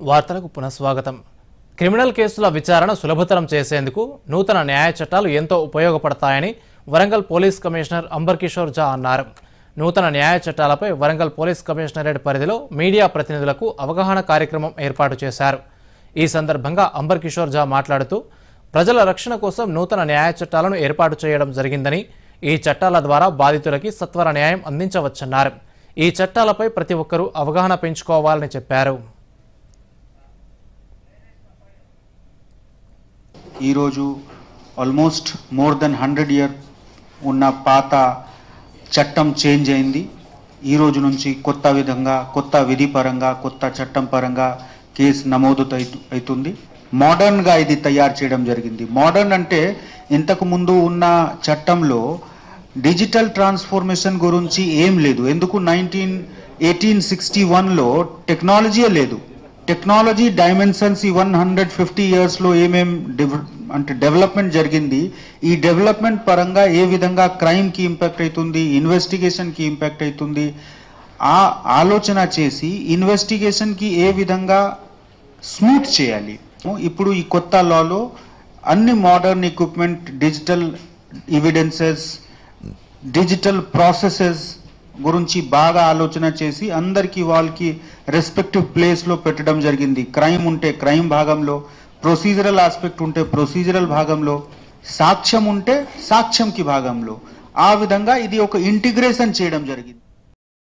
వార్తలకు పునఃస్వాగతం. క్రిమినల్ కేసుల విచారణ సులభతరం చేసేందుకు నూతన న్యాయ చట్టాలు ఎంతో ఉపయోగపడతాయని వరంగల్ పోలీస్ కమిషనర్ అంబర్ కిషోర్ జా అన్నారు. నూతన న్యాయ చట్టాలపై వరంగల్ పోలీస్ కమిషనరేట్ పరిధిలో మీడియా ప్రతినిధులకు అవగాహన కార్యక్రమం ఏర్పాటు చేశారు. ఈ సందర్భంగా అంబర్ కిషోర్ జా మాట్లాడుతూ ప్రజల రక్షణ కోసం నూతన న్యాయ చట్టాలను ఏర్పాటు చేయడం జరిగిందని, ఈ చట్టాల ద్వారా బాధితులకి సత్వర న్యాయం అందించవచ్చన్నారు. ఈ చట్టాలపై ప్రతి ఒక్కరూ అవగాహన పెంచుకోవాలని చెప్పారు. ఈరోజు ఆల్మోస్ట్ మోర్ దెన్ 100 ఇయర్ ఉన్న పాత చట్టం చేంజ్ అయింది. ఈ రోజు నుంచి కొత్త విధంగా, కొత్త విధి పరంగా, కొత్త చట్టం పరంగా కేసు నమోదు అవుతుంది. మోడర్న్గా ఇది తయారు చేయడం జరిగింది. మోడర్న్ అంటే ఇంతకు ముందు ఉన్న చట్టంలో డిజిటల్ ట్రాన్స్ఫర్మేషన్ గురించి ఏం లేదు. ఎందుకు 1861లో టెక్నాలజీయే లేదు. టెక్నాలజీ డైమెన్షన్స్ ఈ 150 ఇయర్స్లో ఏమేం అంటే డెవలప్మెంట్ జరిగింది, ఈ డెవలప్మెంట్ పరంగా ఏ విధంగా క్రైమ్కి ఇంపాక్ట్ అవుతుంది, ఇన్వెస్టిగేషన్కి ఇంపాక్ట్ అవుతుంది, ఆ ఆలోచన చేసి ఇన్వెస్టిగేషన్కి ఏ విధంగా స్మూత్ చేయాలి. ఇప్పుడు ఈ కొత్త లాలో అన్ని modern equipment, digital evidences, digital processes గురించి బాగా ఆలోచన చేసి అందరికీ వాళ్ళకి రెస్పెక్టివ్ ప్లేస్లో పెట్టడం జరిగింది. క్రైమ్ ఉంటే క్రైమ్ భాగంలో, ప్రొసీజరల్ ఆస్పెక్ట్ ఉంటే ప్రొసీజరల్ భాగంలో, సాక్ష్యం ఉంటే సాక్ష్యంకి భాగంలో, ఆ విధంగా ఇది ఒక ఇంటిగ్రేషన్ చేయడం జరిగింది.